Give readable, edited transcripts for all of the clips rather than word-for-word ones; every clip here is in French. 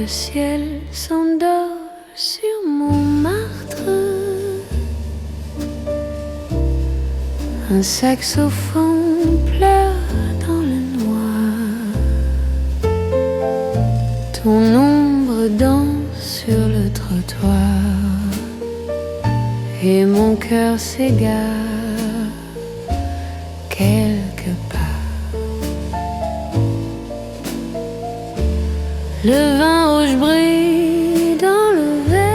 Le ciel s'endort sur Montmartre. Un saxophone pleure dans le noir. Ton ombre danse sur le trottoir. Et mon cœur s'égare quelque part. Le vin rouge brille dans le verre.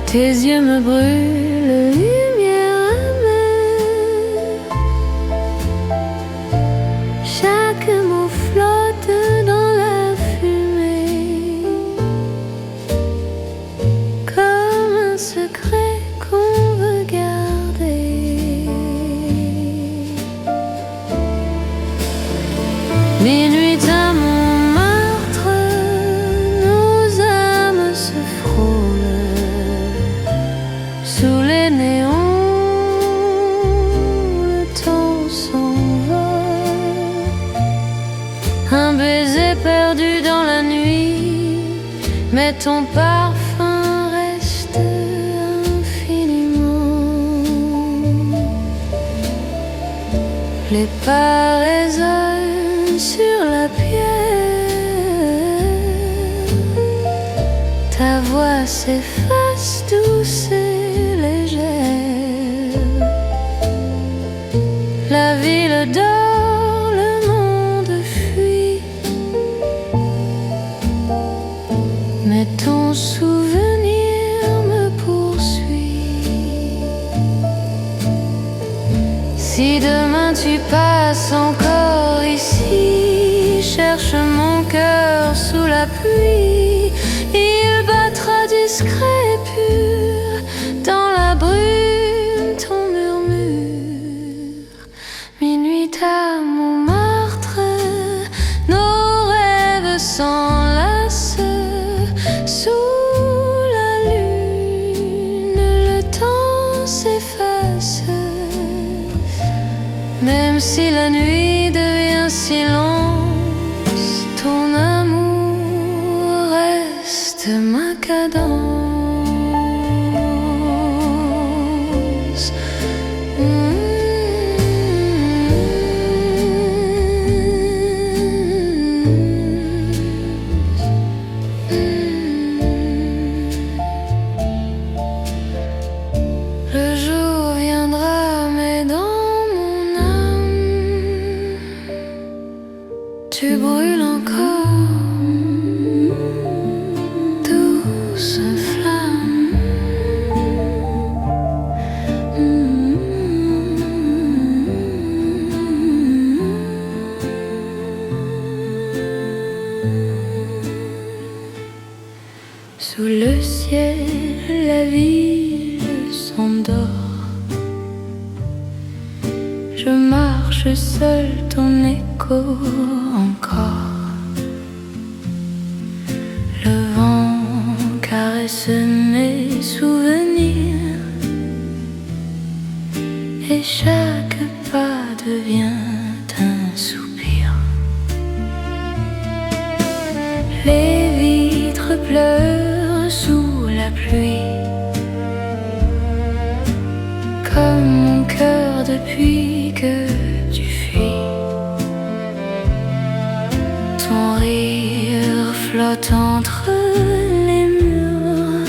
Tes yeux me brûlent, lumière amère. Chaque mot flotte dans la fumée, comme un secret qu'on veut garder. Minuit à Montmartre, nos âmes se frôlent. Sous les néons, le temps s'envole. Un baiser perdu dans la nuit, mais ton parfum reste infiniment. Les pas résonnent sur la pierre. Ta voix s'efface douce et légère. La ville dort, le monde fuit, mais ton souvenir me poursuit. Si demain tu passes encore ici, cherche mon cœur sous la pluie. Il battra discret et pur dans la brume ton murmure. Minuit à Montmartre, nos rêves s'enlacent. Sous la lune, le temps s'efface. Même si la nuit devient silence, ton amour reste ma cadence. Le jour viendra, mais dans mon âme, tu brûles encore, douce flamme. Sous le ciel, la ville s'endort. Je marche seul, ton écho encore. Le vent caresse mes souvenirs, et chaque pas devient un soupir. Les vitres pleurent sous la pluie, comme mon cœur depuis que tu fuis. Ton rire flotte entre les murs,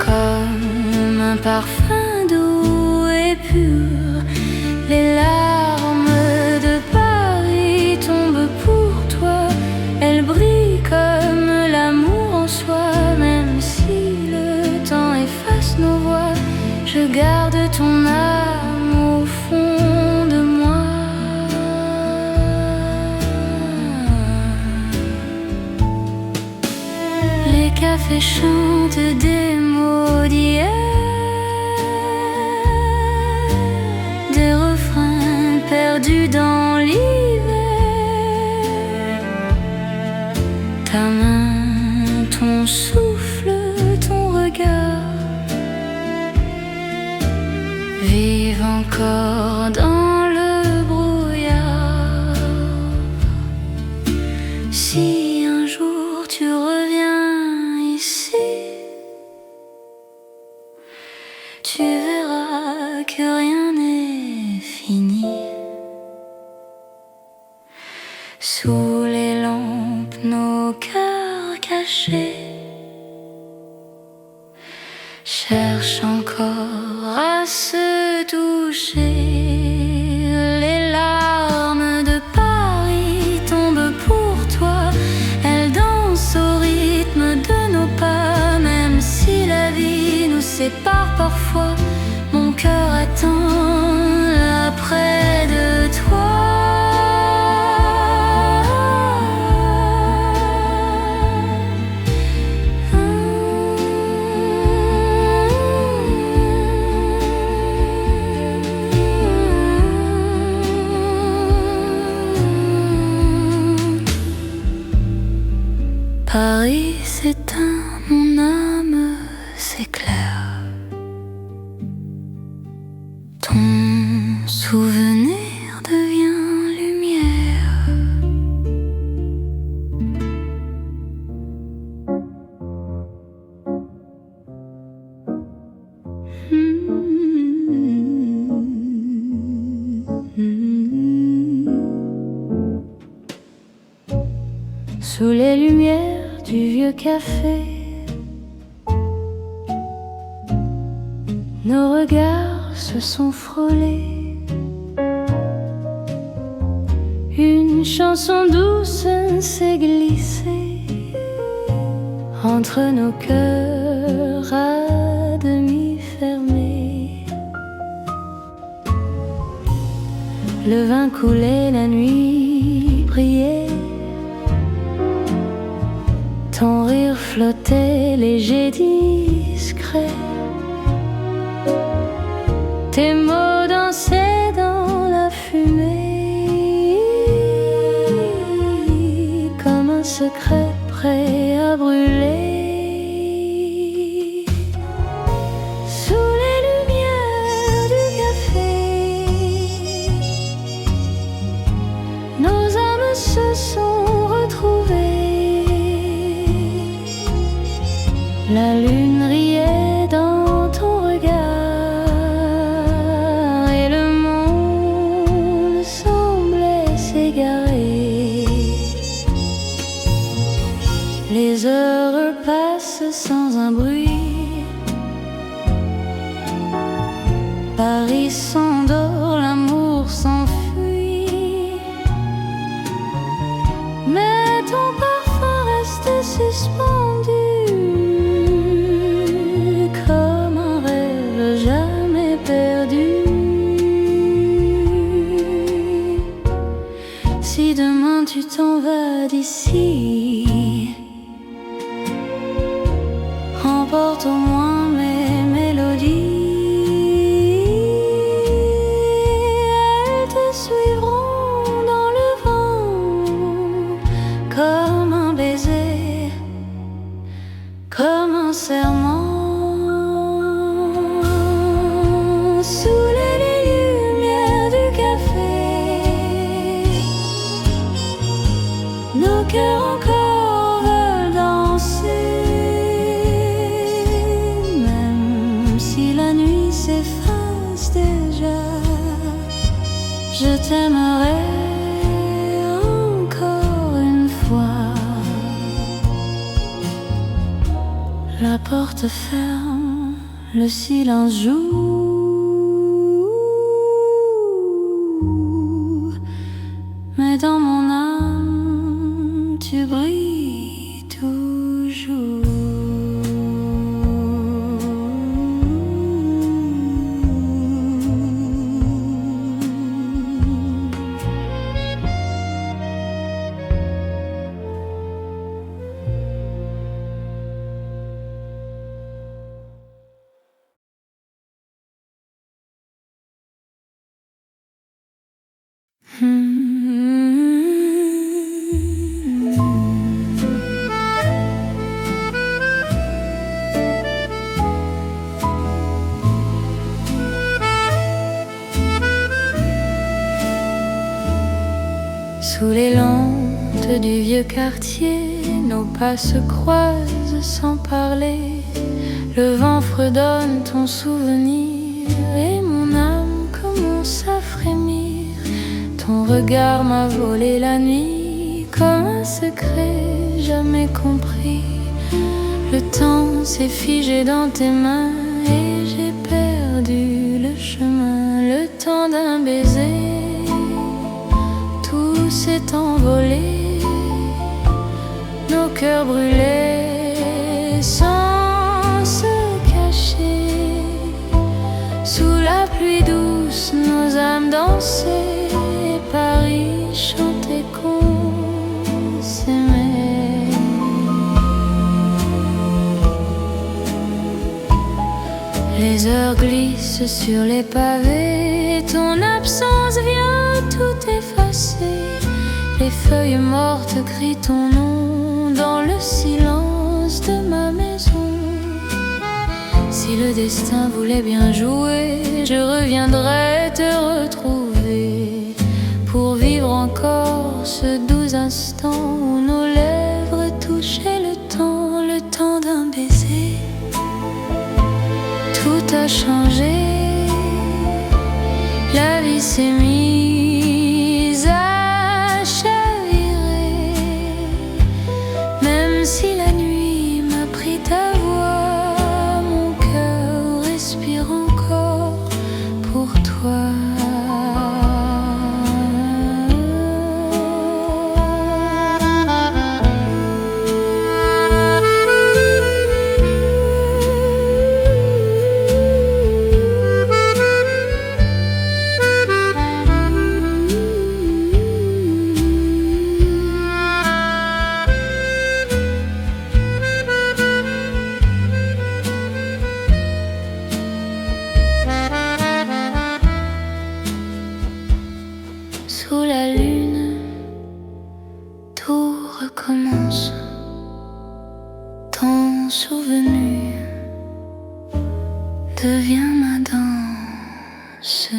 comme un parfum doux et pur. Les larmes de Paris tombent pour toi, elles brillent comme l'amour en soi. Même si le temps efface nos voix, je garde ton âme au fond de moi. Les cafés chantent des mots d'hier, des refrains perdus dans l'hiver. Ta main, ton souffle, ton regard vivent encore dans le brouillard. Si un jour tu reviens ici, tu verras que rien n'est fini. Sous les lampes, nos cœurs cachés cherchent encore à se toucher. Les larmes de Paris tombent pour toi. Elles dansent au rythme de nos pas. Même si la vie nous sépare parfois, mon cœur attend là près de toi. Paris s'éteint, mon âme s'éclaire. Ton souvenir devient lumière. Sous les lumières du vieux café, nos regards se sont frôlés. Une chanson douce s'est glissée entre nos cœurs à demi fermés. Le vin coulait, la nuit brillait. Ton rire flottait léger, discret. Tes mots dansaient dans la fumée, comme un secret prêt à brûler. Sous les lumières du café, nos âmes se sont retrouvées. La lune riait dans ton regard et le monde semblait s'égarer. Les heures passent sans un bruit. Paris s'endort, l'amour s'enfuit. Mais ton parfum reste suspendu. Si demain tu t'en vas d'ici, emporte au moins mes mélodies. Elles te suivront dans le vent comme un baiser, comme un serment. Sous les lumières du café, nos cœurs encore veulent danser. Même si la nuit s'efface déjà, je t'aimerai encore une fois. La porte ferme, le silence joue. Mais dans mon âme, tu brilles toujours. porte du vieux quartier, nos pas se croisent sans parler. Le vent fredonne ton souvenir et mon âme commence à frémir. Ton regard m'a volé la nuit comme un secret jamais compris. Le temps s'est figé dans tes mains et j'ai perdu le chemin. Le temps d'un baiser, tout s'est envolé, nos cœurs brûlés sans se cacher. Sous la pluie douce, nos âmes dansaient et Paris chantait qu'on s'aimait. Les heures glissent sur les pavés, ton absence vient tout effacer. Les feuilles mortes crient ton nom dans le silence de ma maison. Si le destin voulait bien jouer, je reviendrais te retrouver pour vivre encore ce doux instant où nos lèvres touchaient le temps d'un baiser. Tout a changé, la vie s'est mise à chavirer. Même si la nuit m'a pris ta voix, mon cœur respire encore pour toi. Sous la lune, tout recommence. Ton souvenir devient ma danse.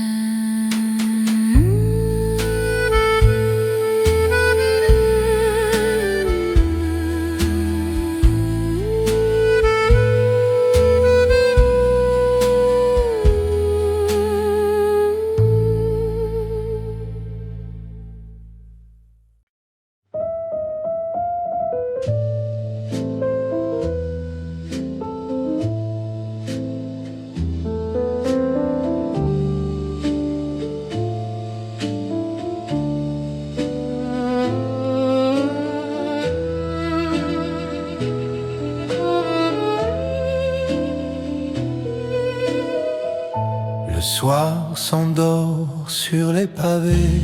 Le soir s'endort sur les pavés.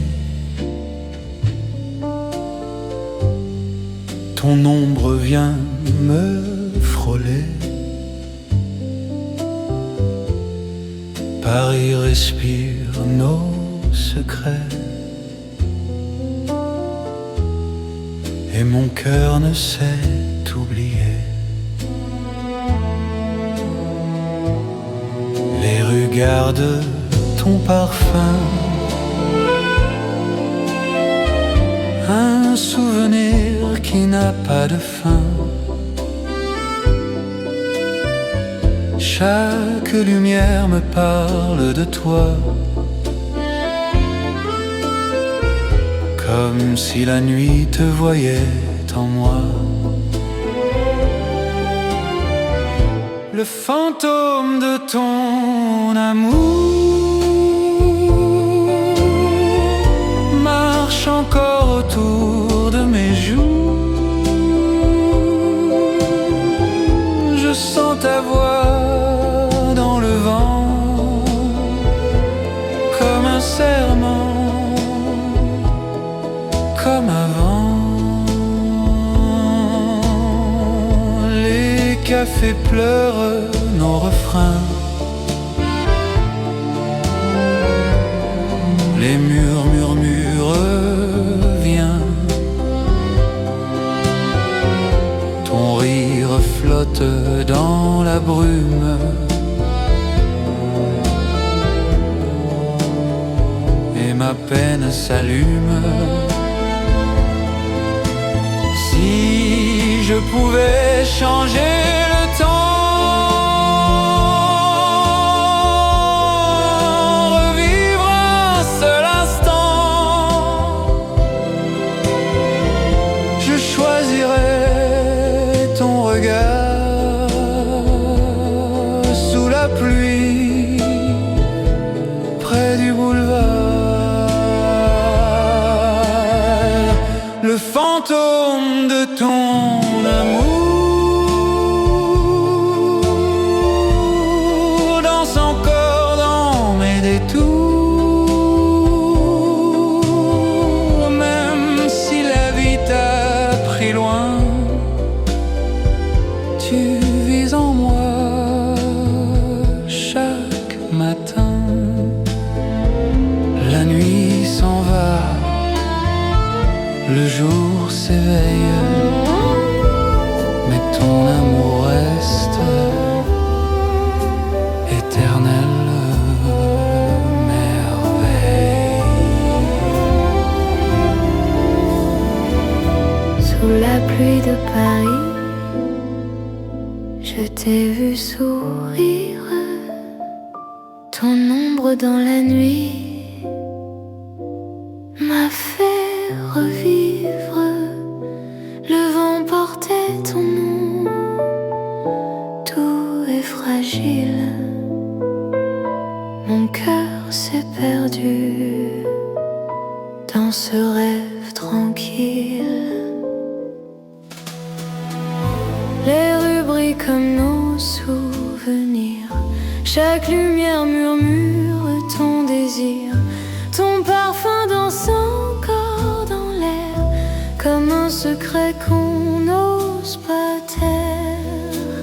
Ton ombre vient me frôler. Paris respire nos secrets. Et mon cœur ne sait oublier. Les rues gardent ton parfum, un souvenir qui n'a pas de fin. Chaque lumière me parle de toi, comme si la nuit te voyait en moi. Le fantôme de ton amour marche encore autour de mes joues. Je sens ta voix dans le vent, comme un serment, comme avant. Les cafés pleurent nos refrains. Les murs murmurent, viens. Ton rire flotte dans la brume. Et ma peine s'allume. je pouvais changer le temps, revivre un seul instant, je choisirais ton regard sous la pluie, près du boulevard, le fantôme de ton amour danse encore dans mes détours. Même si la vie t'a pris loin, tu vis en moi chaque matin. La nuit s'en va, le jour s'éveille, mais ton amour reste éternelle merveille. Sous la pluie de Paris, je t'ai vu sourire, ton ombre dans la nuit m'a fait revivre. Le vent portait ton nom, tout est fragile. Mon cœur s'est perdu dans ce rêve tranquille. Les rues brillent comme nos souvenirs, chaque lumière murmure ton désir. Ton parfum danse encore dans l'air, comme un secret qu'on n'ose pas taire.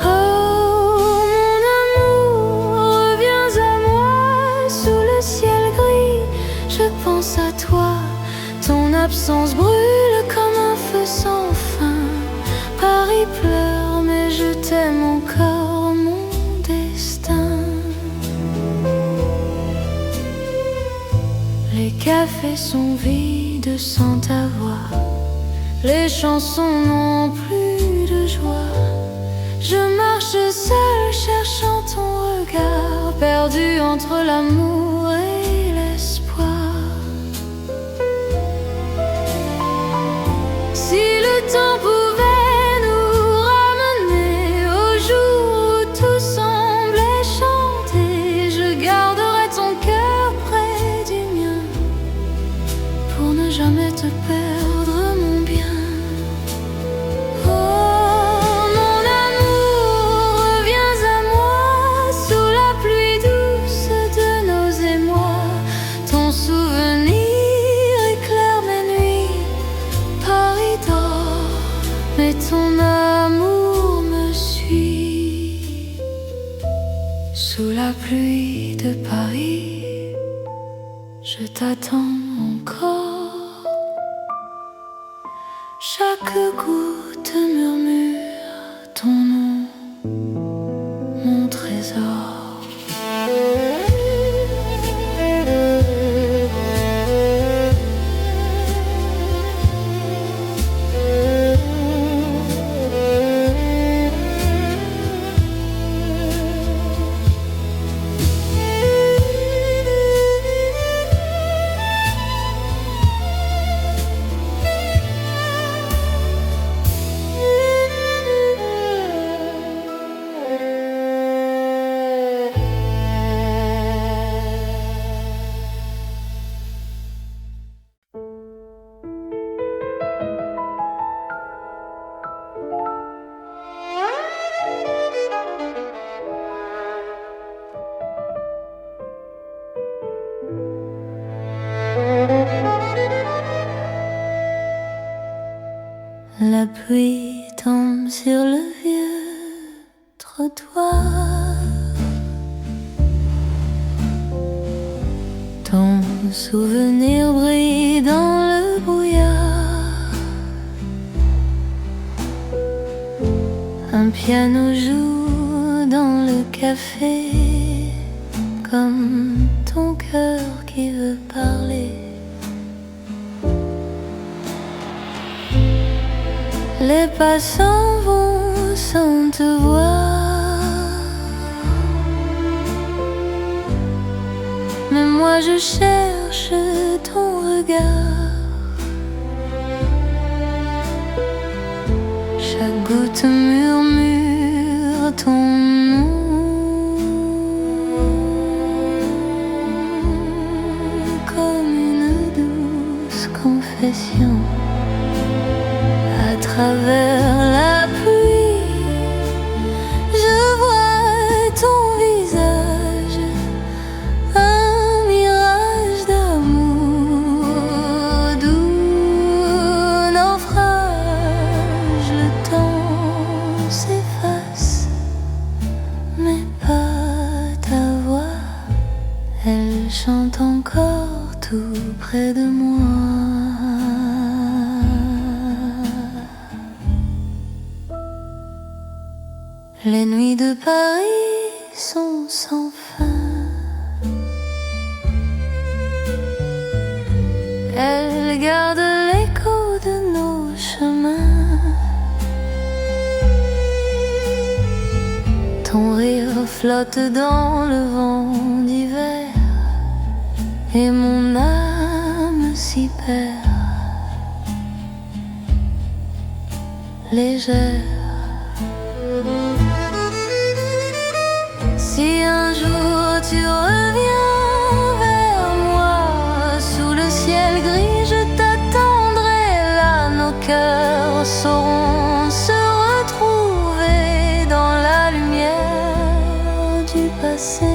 Oh mon amour, reviens à moi sous le ciel gris. Je pense à toi, ton absence brûle comme un feu sans fin. Paris pleure, mais je t'aime encore, mon destin. Les cafés sont vides sans ta voix, les chansons n'ont plus de joie. Je marche seule cherchant ton regard, perdu entre l'amour et l'espoir. Si le temps pouvait nous ramener au jour où tout semblait chanter, je garderais ton cœur près du mien pour ne jamais te perdre, mon bien. Oh mon amour, reviens à moi sous la pluie douce de nos émois. Ton souvenir éclaire mes nuits, Paris dort, mais ton amour me suit. Sous la pluie de Paris, je t'attends encore. Chaque goutte murmure ton nom, mon trésor. La pluie tombe sur le vieux trottoir. Ton souvenir brille dans le brouillard. Un piano joue dans le café, comme ton cœur qui veut parler. Les passants vont sans te voir, mais moi je cherche ton regard. Chaque goutte murmure ton nom, comme une douce confession. À travers la pluie, je vois ton visage, un mirage d'amour, doux naufrage. Le temps s'efface, mais pas ta voix. Elle chante encore tout près de moi. Les nuits de Paris sont sans fin. Elles gardent l'écho de nos chemins. Ton rire flotte dans le vent d'hiver, et mon âme s'y perd, légère. Si un jour tu reviens vers moi, sous le ciel gris je t'attendrai là. Nos cœurs sauront se retrouver dans la lumière du passé.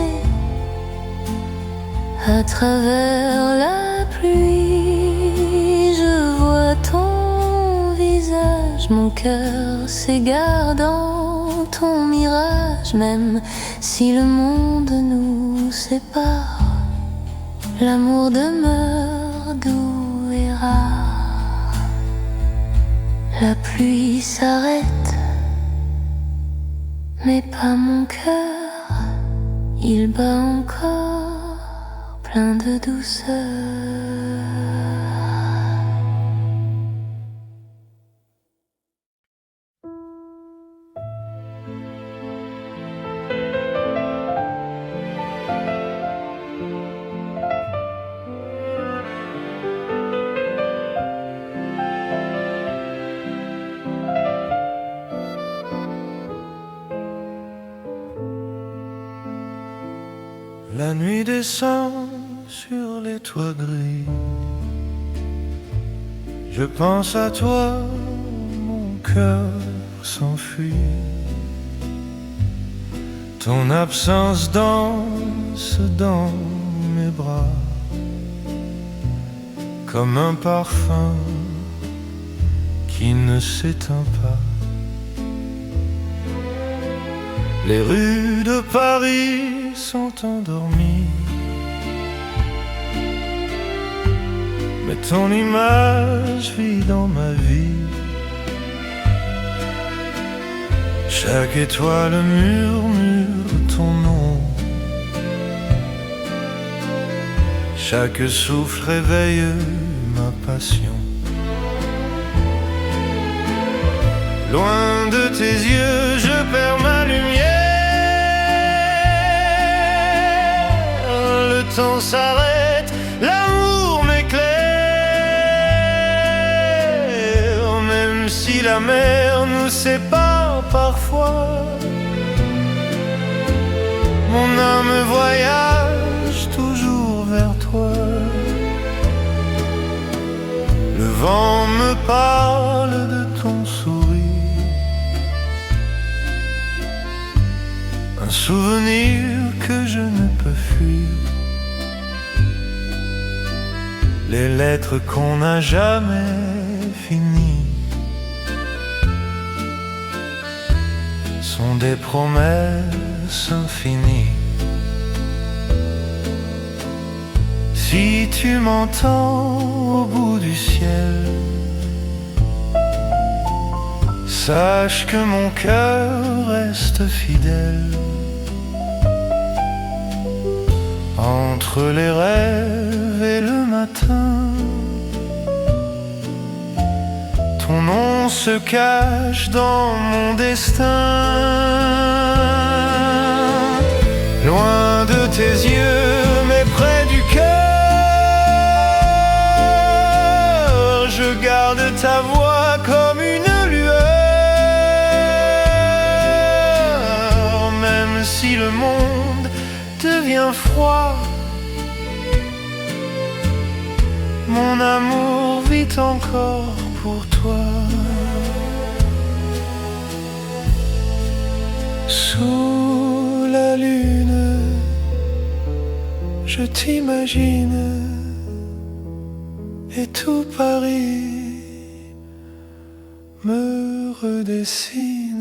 À travers la pluie, je vois ton visage. Mon cœur s'égare dans ton mirage. Même si le monde nous sépare, l'amour demeure doux et rare. La pluie s'arrête, mais pas mon cœur. Il bat encore, plein de douceur. La nuit descend sur les toits gris. Je pense à toi, mon cœur s'enfuit. Ton absence danse dans mes bras, comme un parfum qui ne s'éteint pas. Les rues de Paris sont endormies, mais ton image vit dans ma vie. Chaque étoile murmure ton nom, chaque souffle réveille ma passion. Loin de tes yeux, je perds ma lumière. Le temps s'arrête, l'amour m'éclaire. Même si la mer nous sépare parfois, mon âme voyage toujours vers toi. Le vent me parle de ton sourire, un souvenir que je ne peux fuir. Les lettres qu'on n'a jamais finies sont des promesses infinies. Si tu m'entends au bout du ciel, sache que mon cœur reste fidèle. Entre les rêves et le matin, ton nom on se cache dans mon destin. Loin de tes yeux, mais près du cœur, je garde ta voix comme une lueur. Même si le monde devient froid, mon amour vit encore pour toi. Sous la lune, je t'imagine, et tout Paris me redessine.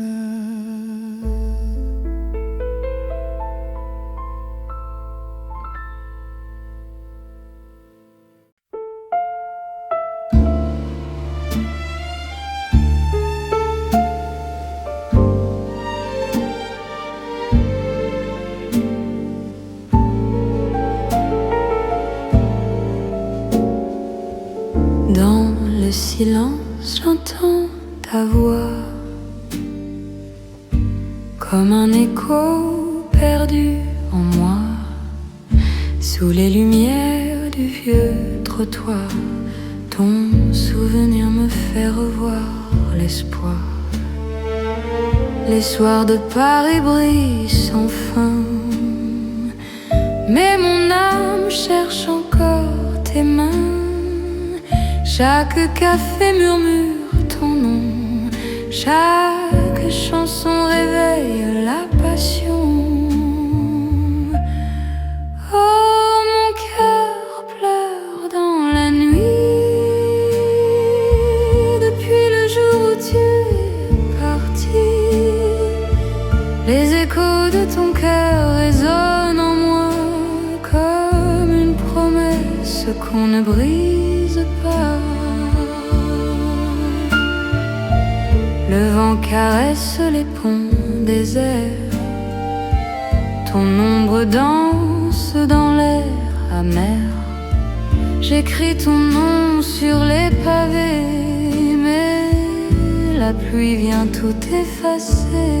Dans le silence, j'entends ta voix comme un écho perdu en moi. Sous les lumières du vieux trottoir, ton souvenir me fait revoir l'espoir. Les soirs de Paris brillent sans fin, mais mon âme cherche encore tes mains. Chaque café murmure ton nom, chaque chanson réveille la passion. Oh, mon cœur pleure dans la nuit, depuis le jour où tu es parti. Les échos de ton cœur résonnent en moi comme une promesse qu'on ne brise pas. Le vent caresse les ponts déserts, ton ombre danse dans l'air amer. J'écris ton nom sur les pavés, mais la pluie vient tout effacer.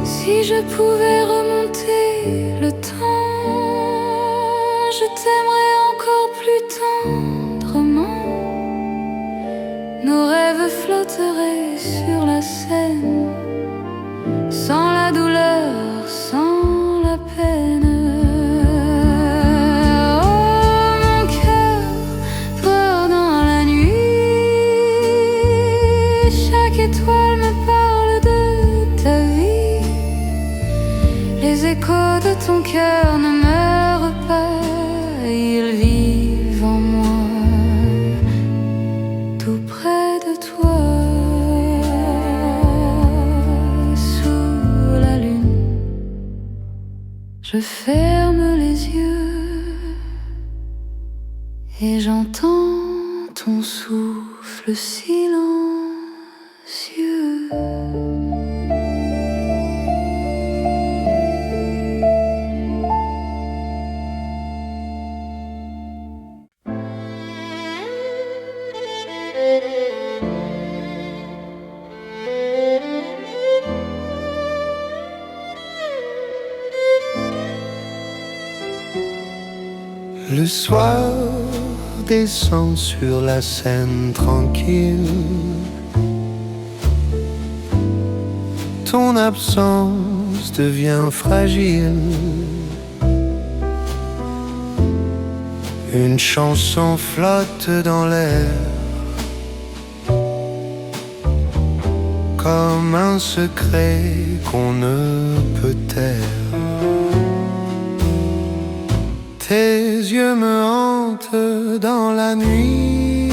Si je pouvais remonter le temps, je t'aimerais encore plus tendrement. Nos rêves flotteraient sur la Seine, sans la douleur, sans la peine. Oh, mon cœur pleure dans la nuit, chaque étoile me parle de ta vie. Les échos de ton cœur ne meurent pas, ils vivent en moi, tout près de toi. Sous la lune, je ferme les yeux et j'entends ton souffle silencieux. Le soir descend sur la Seine tranquille. Ton absence devient fragile. Une chanson flotte dans l'air, comme un secret qu'on ne peut taire. Tes yeux me hantent dans la nuit,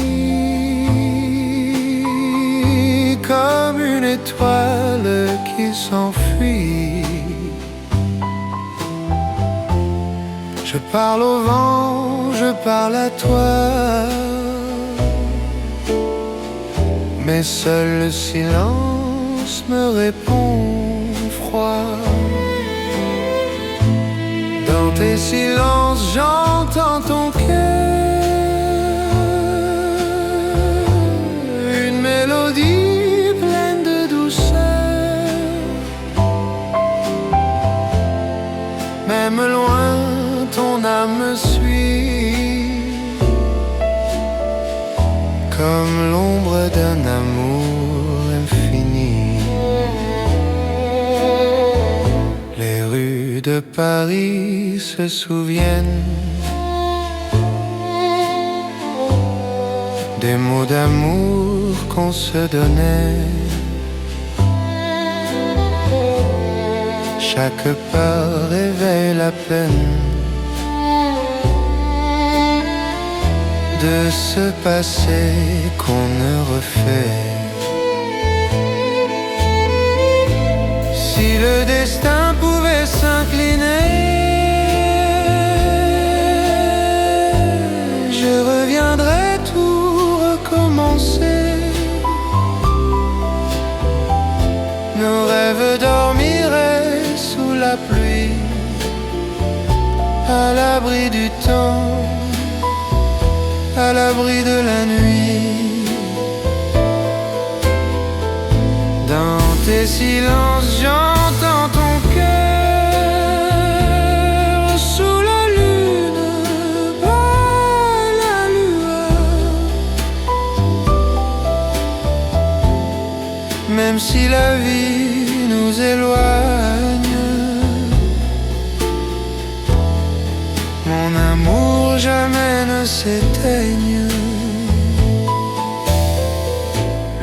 comme une étoile qui s'enfuit. Je parle au vent, je parle à toi, mais seul le silence me répond froid. Dans tes silences, j'entends ton cœur comme l'ombre d'un amour infini. Les rues de Paris se souviennent des mots d'amour qu'on se donnait. Chaque pas réveille la peine de ce passé qu'on ne refait. Si le destin pouvait s'incliner, je reviendrais tout recommencer. Nos rêves dormiraient sous la pluie, à l'abri du temps, à l'abri de la nuit. Dans tes silences, j'entends ton cœur sous la lune, par la lueur. Même si la vie nous éloigne, mon amour jamais ne s'éteigne.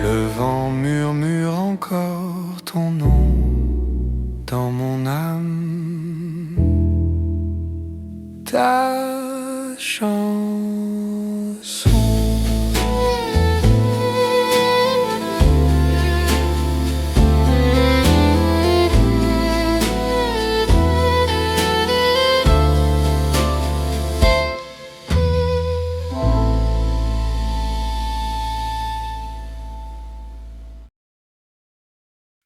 Le vent murmure encore ton nom dans mon âme. Ta chanson.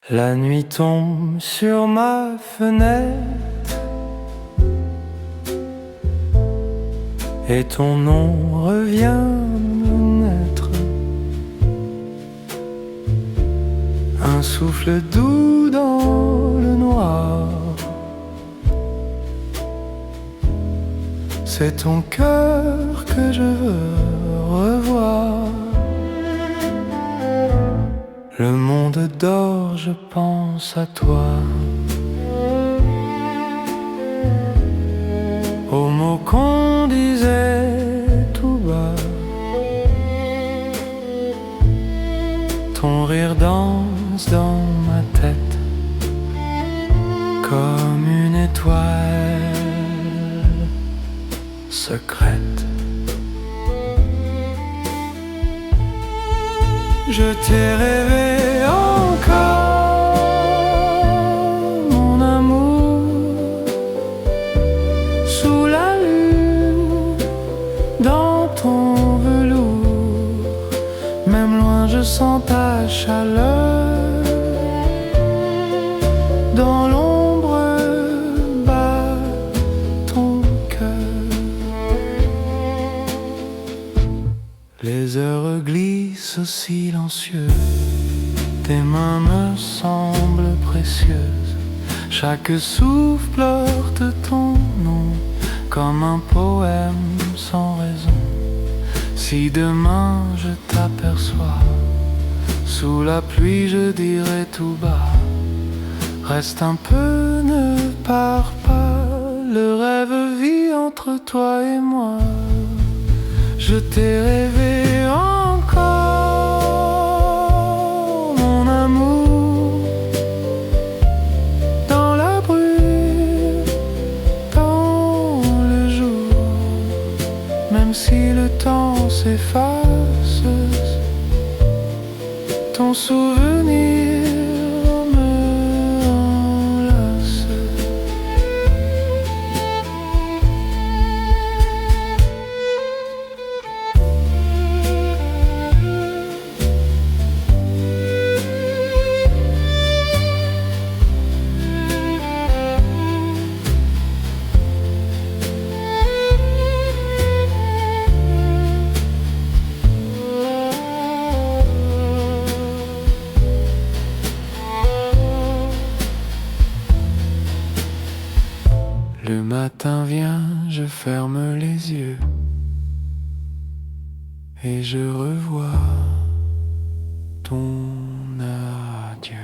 La nuit tombe sur ma fenêtre et ton nom revient me naître. Un souffle doux dans le noir, c'est ton cœur que je veux revoir. Le monde dort, je pense à toi. Aux mots qu'on disait tout bas, ton rire danse dans ma tête comme une étoile secrète. Je t'ai rêvé encore, mon amour, sous la lune, dans ton velours. Même loin je sens ta chaleur, dans l'ombre bat ton cœur. Les heures glissent silencieux, tes mains me semblent précieuses. Chaque souffle porte ton nom, comme un poème sans raison. Si demain je t'aperçois, sous la pluie je dirai tout bas, reste un peu, ne pars pas, le rêve vit entre toi et moi. Je t'ai rêvé encore, mon amour, dans la brume, dans le jour. Même si le temps s'efface, ton souvenir me enlace. et je revois ton adieu.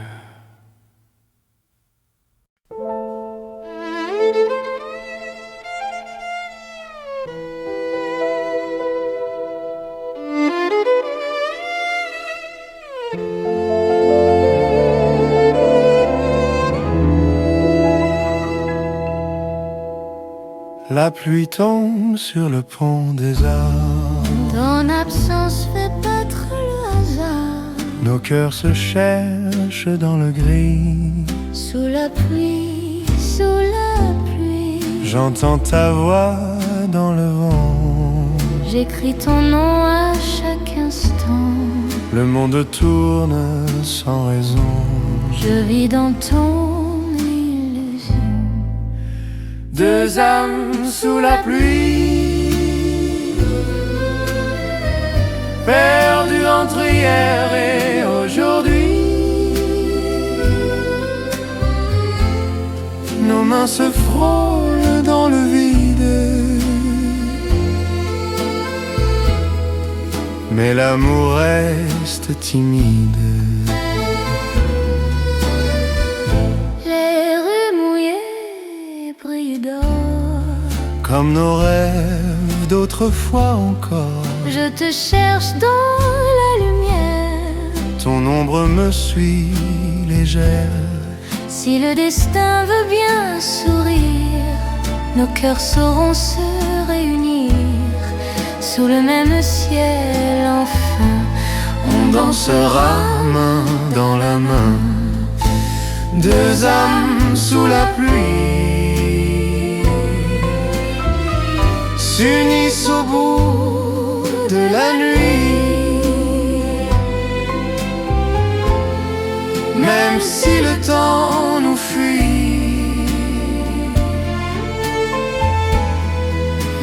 La pluie tombe sur le pont des arts. Ton absence fait battre le hasard. Nos cœurs se cherchent dans le gris. Sous la pluie, sous la pluie. J'entends ta voix dans le vent. J'écris ton nom à chaque instant. Le monde tourne sans raison. Je vis dans ton illusion. Deux âmes sous la pluie, perdues entre hier et aujourd'hui. Nos mains se frôlent dans le vide, mais l'amour reste timide. Comme nos rêves d'autrefois encore. Je te cherche dans la lumière. Ton ombre me suit légère. Si le destin veut bien sourire, nos cœurs sauront se réunir. Sous le même ciel enfin, on dansera main dans la main. Deux âmes sous la pluie s'unissent au bout de la nuit. Même si le temps nous fuit,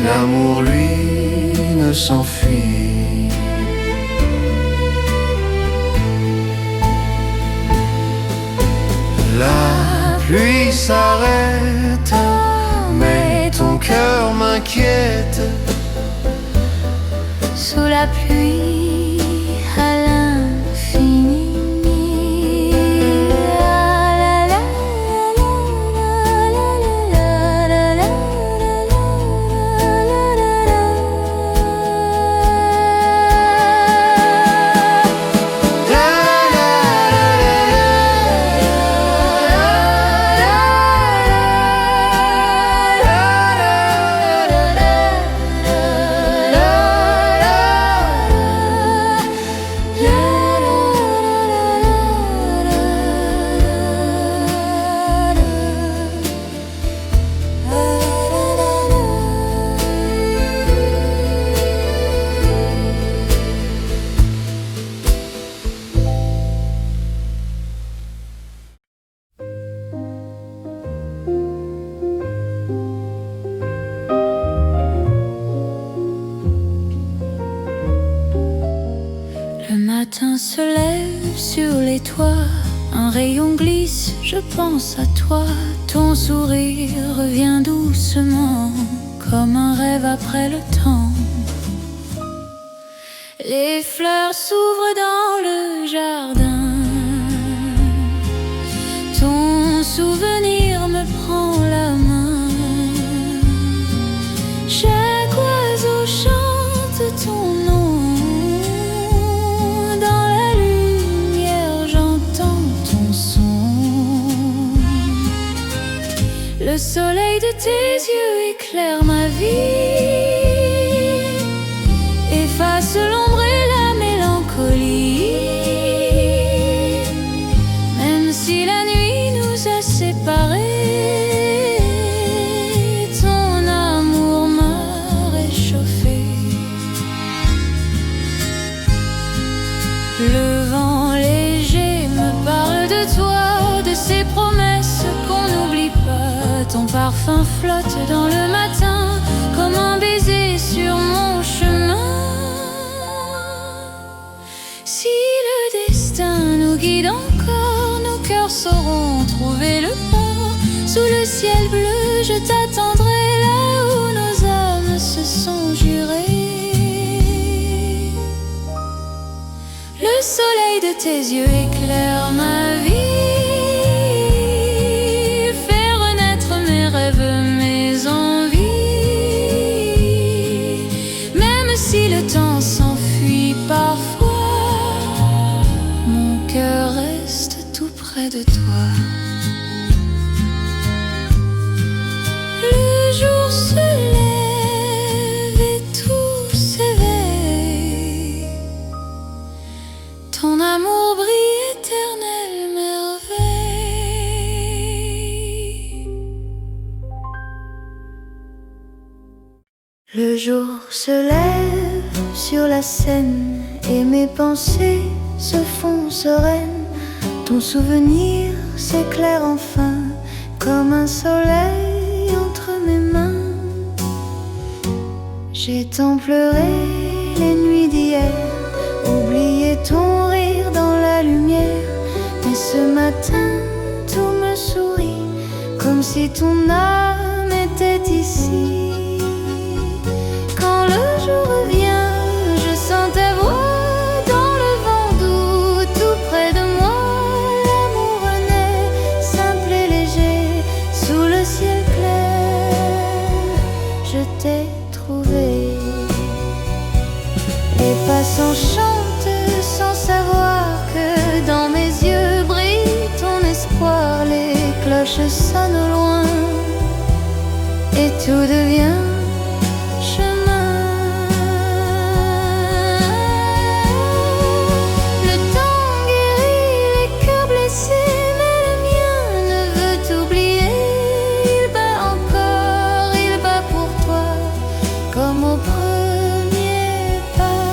l'amour lui ne s'enfuit. La pluie s'arrête, mais ton cœur m'inquiète. Sous la pluie à l'infini. Le matin se lève sur les toits, un rayon glisse, je pense à toi. Ton sourire revient doucement, comme un rêve après le temps. Les fleurs s'ouvrent dans le jardin, ton souvenir me prend la main. Chaque oiseau chante ton nom. Dans la lumière j'entends ton son. Le soleil de tes yeux éclaire ma vie, efface l'ombre et la mélancolie. Même si la nuit nous a séparés, ton amour m'a réchauffé. Le vent léger me parle de toi, de ces promesses qu'on n'oublie pas. Ton parfum flotte dans le matin, comme un baiser sur mon chemin. Si le destin nous guide encore, nos cœurs sauront trouver le port. Sous le ciel bleu, je t'attendrai là où nos âmes se sont jurées. soleil de tes yeux éclaire ma vie, fait renaître mes rêves, mes envies. Même si le temps s'enfuit parfois, mon cœur reste tout près de toi. Le jour se lève et tout s'éveille. Ton amour brille, éternelle merveille. Le jour se lève sur la Seine et mes pensées se font sereines. Ton souvenir s'éclaire enfin comme un soleil entre mes mains. J'ai tant pleuré les nuits d'hier, oublié ton rire dans la lumière. Mais ce matin tout me sourit, comme si ton âme était ici. Quand le jour revient, je sens ta voix dans le vent doux, tout près de moi. L'amour renaît, simple et léger, sous le ciel clair. Je t'ai trouvé. Les passants chantent sans savoir que dans mes yeux brille ton espoir. Les cloches sonnent au loin et tout devient chemin. Le temps guérit les cœurs blessés, mais le mien ne veut oublier. Il bat encore, il bat pour toi, comme au premier pas.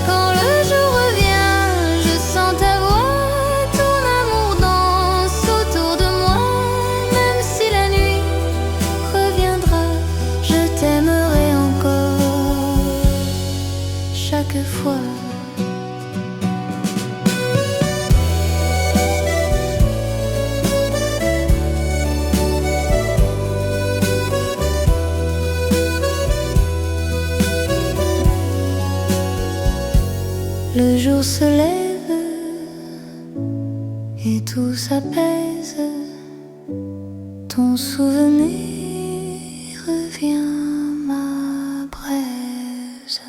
Quand le jour revient, je sens ta voix, ton amour danse autour de moi. Même si la nuit reviendra, je t'aimerai encore chaque fois. Le jour se lève et tout s'apaise. Ton souvenir revient ma braise.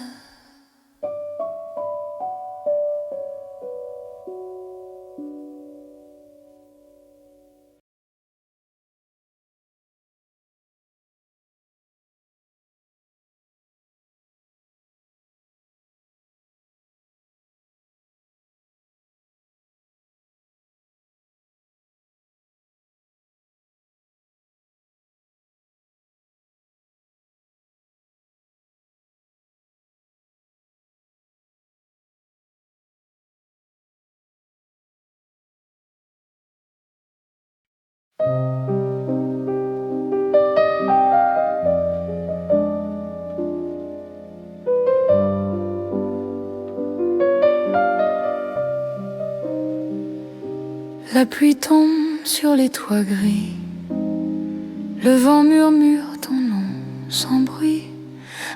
La pluie tombe sur les toits gris, le vent murmure ton nom sans bruit.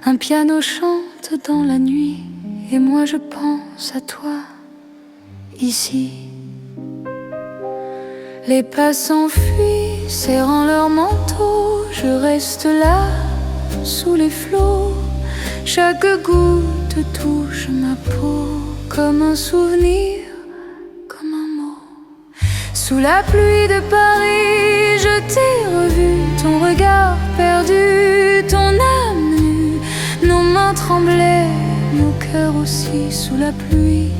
Un piano chante dans la nuit et moi je pense à toi ici. Les passants fuient, serrant leur manteau. Je reste là, sous les flots. Chaque goutte touche ma peau, comme un souvenir, comme un mot. Sous la pluie de Paris, je t'ai revu, ton regard perdu, ton âme nue. Nos mains tremblaient, nos cœurs aussi, sous la pluie.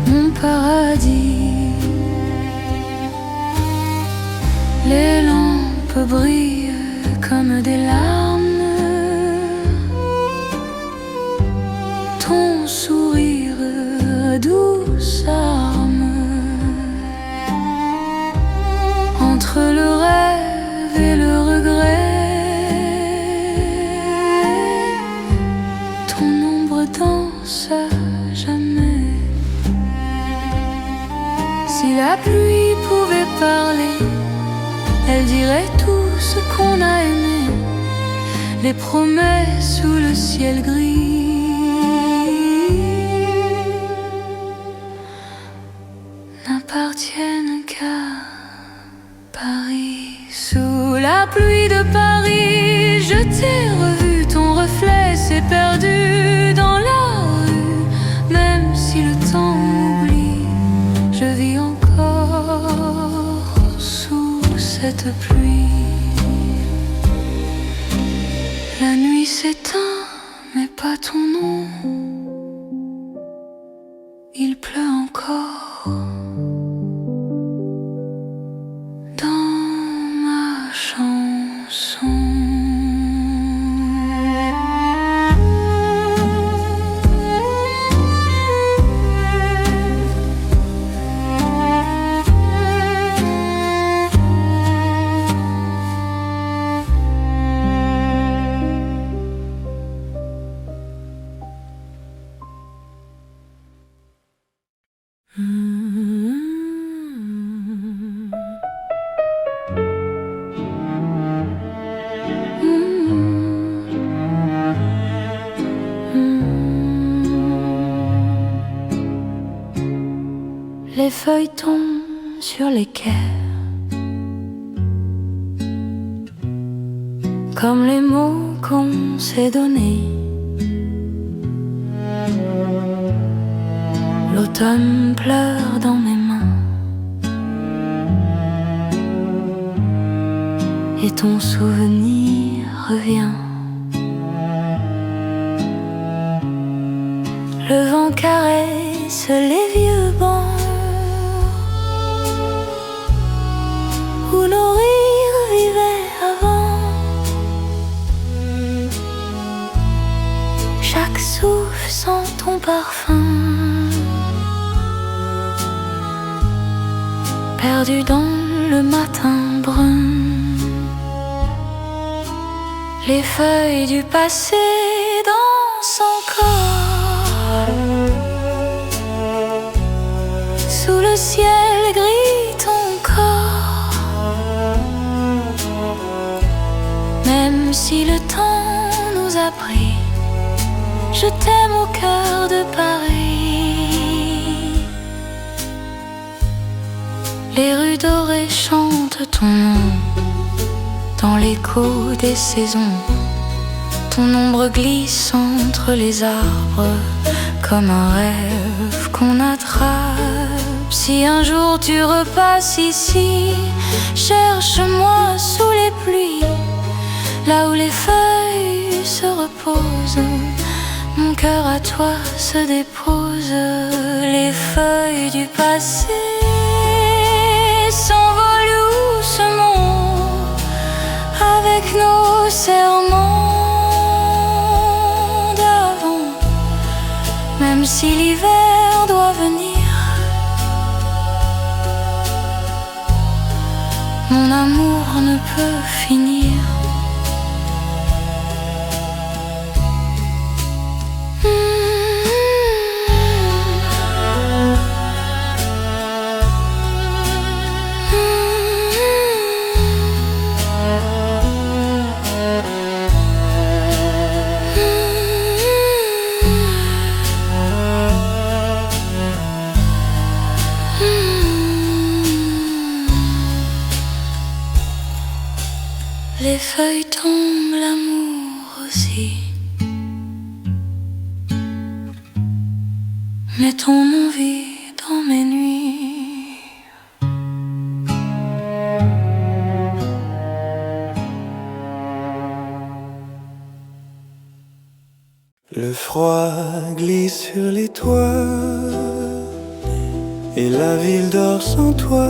Mon paradis. Les lampes brillent comme des larmes. Ton sourire, douce arme. Entre le rêve et le regret, ton ombre danse à jamais. Si la pluie pouvait parler, elle dirait tout ce qu'on a aimé, les promesses sous le ciel gris. ton nom, il pleut encore dans ma chanson. Les feuilles tombent sur les quais, comme les mots qu'on s'est donnés. L'automne pleure dans mes mains, et ton souvenir revient. Le vent caresse les vieux bancs où nos rires vivaient avant. Chaque souffle sent ton parfum, perdu dans le matin brun. Les feuilles du passé dansent encore sous le ciel gris, ton corps. Même si le temps nous a pris, je t'aime au cœur de Paris. Les rues dorées chantent ton nom dans l'écho des saisons. Ton ombre glisse entre les arbres comme un rêve qu'on attrape. Si un jour tu repasses ici, cherche-moi sous les pluies, là où les feuilles se reposent. Mon cœur à toi se dépose. Les feuilles du passé s'envolent doucement avec nos serments d'avant. Même si l'hiver doit venir, mon amour ne peut finir. Les feuilles tombent, l'amour aussi, mais ton nom vit dans mes nuits. Le froid glisse sur les toits et la ville dort sans toi.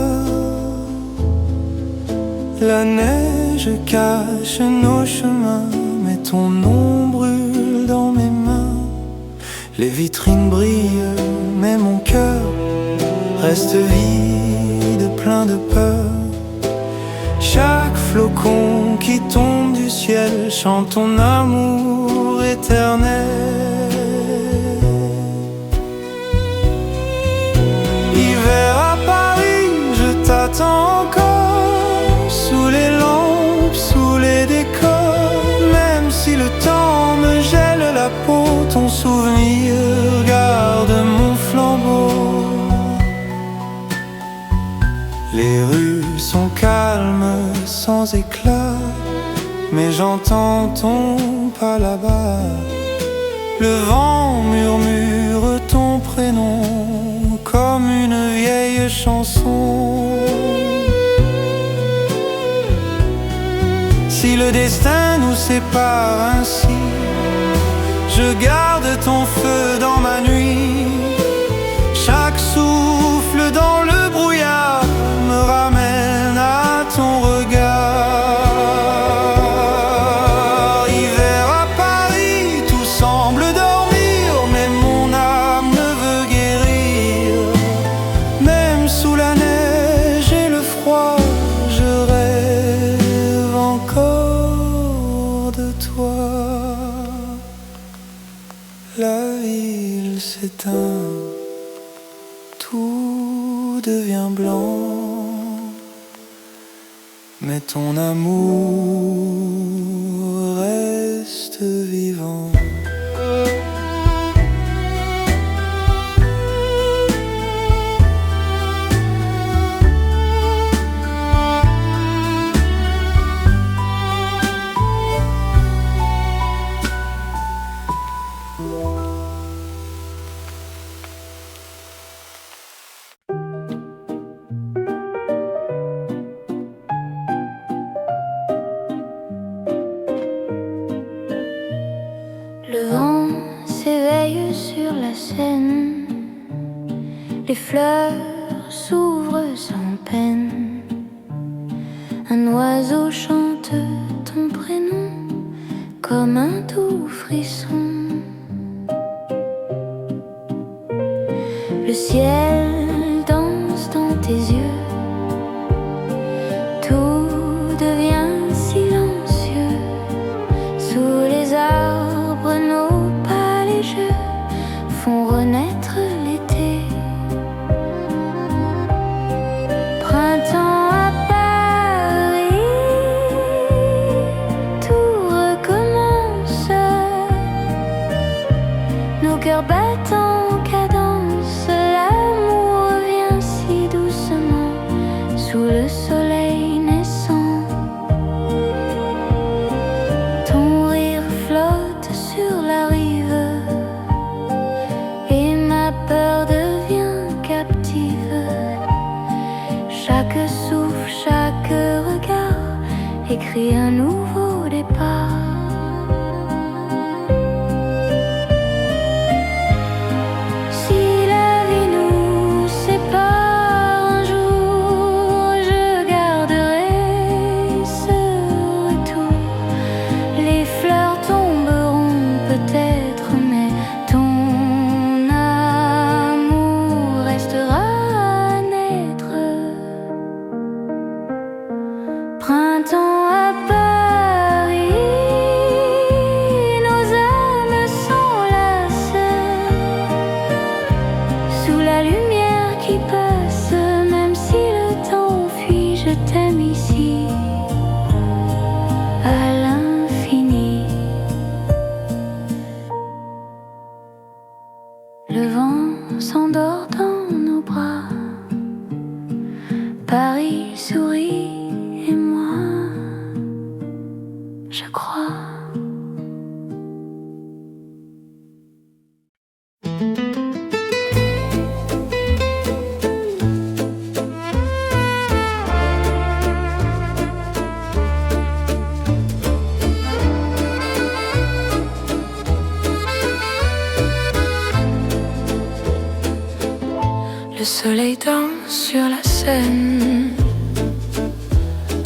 La neige cache nos chemins, mais ton nom brûle dans mes mains. Les vitrines brillent, mais mon cœur reste vide, plein de peur. Chaque flocon qui tombe du ciel chante ton amour éternel. Hiver à Paris, je t'attends encore, sous les lampes, sous les décors. Même si le temps me gèle la peau, ton souvenir garde mon flambeau. Les rues sont calmes, sans éclat, mais j'entends ton pas là-bas. Le vent murmure ton prénom comme une vieille chanson. Si le destin nous sépare ainsi, Je garde ton feu dans ma nuit. Chaque souffle dans le brouillard me ramène à ton regard. Hiver à Paris, tout semble dormir, mais mon âme ne veut guérir. Même sous la neige et le froid, je rêve encore de toi. La ville s'éteint, tout devient blanc, mais ton amour reste vivant. Le vent s'éveille sur la Seine, les fleurs s'ouvrent sans peine. Un oiseau chante ton prénom comme un doux frisson. Le ciel danse dans tes yeux, tout devient silencieux. Sous les arbres, nos pas les jeux font renaître l'été. Printemps à Paris, tout recommence. Nos cœurs battent en cadence, l'amour revient si doucement sous le soleil naissant. Ton rire flotte sur la rive et ma peur devient captive. Chaque souffle, chaque regard écrit un nouveau départ. Si la vie nous sépare un jour, je garderai ce retour. Les fleurs tomberont peut-être, mais ton amour restera à naître. Printemps à Paris, nos âmes s'enlacent sous la lumière qui passe. Même si le temps fuit, je t'aime ici à l'infini. Le vent s'endort dans nos bras, Paris sourit et moi, je crois. Le soleil danse sur la Seine,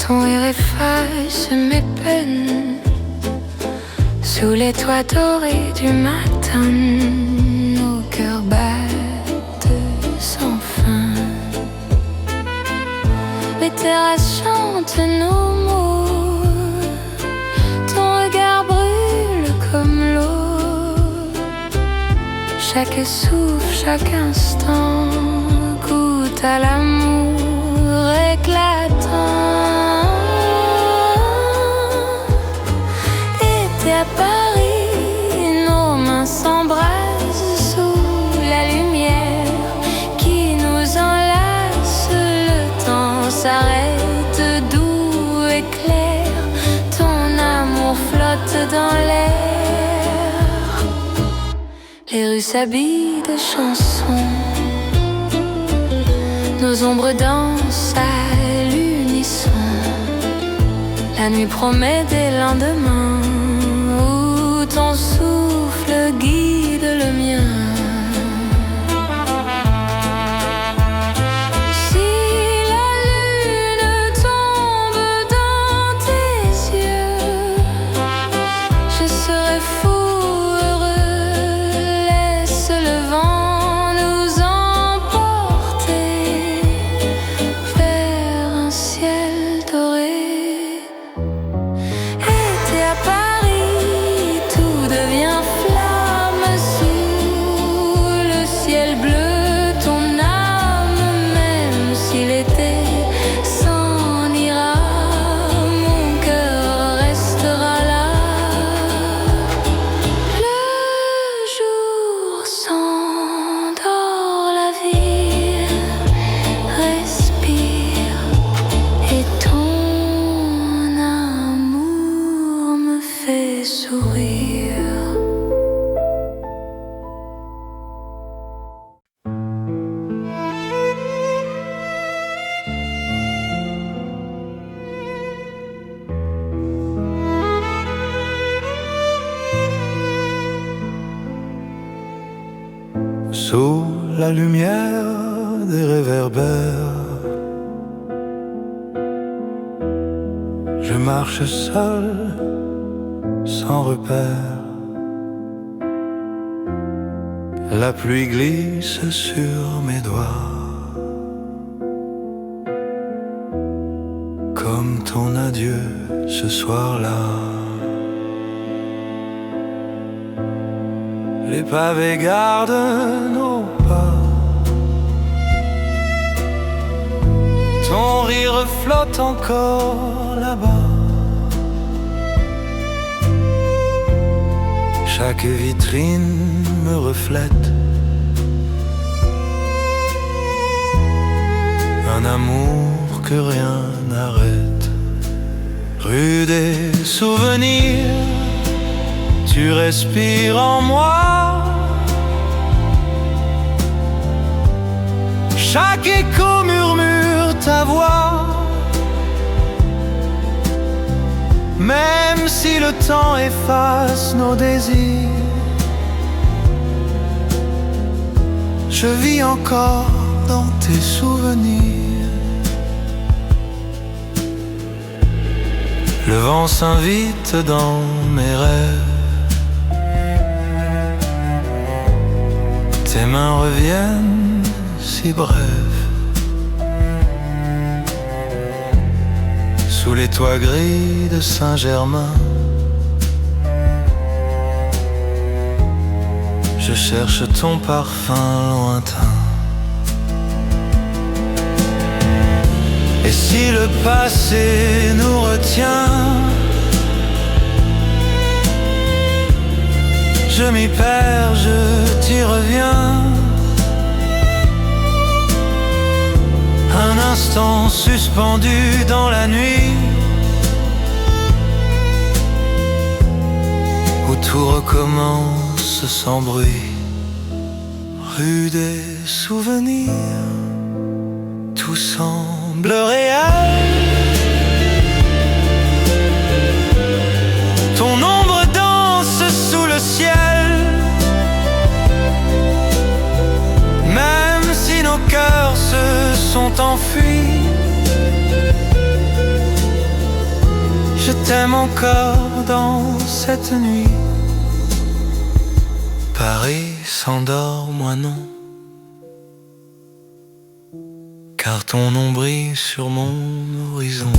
ton rire efface mes peines. Sous les toits dorés du matin, nos cœurs battent sans fin. Les terrasses chantent nos mots, ton regard brûle comme l'eau. Chaque souffle, chaque instant goûte à l'amour éclatant. Été à Paris, nos mains s'embrassent sous la lumière qui nous enlace. Le temps s'arrête, doux et clair, ton amour flotte dans l'air. Les rues s'habillent de chansons, nos ombres dansent à l'unisson. La nuit promet des lendemains où ton souffle guide le mien. Si la lune tombe dans tes yeux, je serai fou heureux. Laisse le vent nous emporter vers un ciel doré. Été à Paris, tout devient flamme sous le ciel bleu. Ton âme, même si l'été s'en ira, mon cœur restera là. Le jour s'endort, la vie respire, et ton amour me fait sourire. Sous la lumière des réverbères, je marche seul, sans repère. La pluie glisse sur mes doigts, comme ton adieu ce soir-là. Les pavés gardent nos pas, ton rire flotte encore là-bas. Chaque vitrine me reflète un amour que rien n'arrête. Rue des souvenirs, tu respires en moi. Chaque écho murmure ta voix. Même si le temps efface nos désirs, je vis encore dans tes souvenirs. Le vent s'invite dans mes rêves, tes mains reviennent si brèves. Sous les toits gris de Saint-Germain, je cherche ton parfum lointain. Et si le passé nous retient, je m'y perds, je t'y reviens. Un instant suspendu dans la nuit, où tout recommence sans bruit. Rue des souvenirs, tout semble réel. Ton ombre danse sous le ciel. Même si nos cœurs se sont enfuis, je t'aime encore dans cette nuit. Paris s'endort, moi non, car ton nom brille sur mon horizon.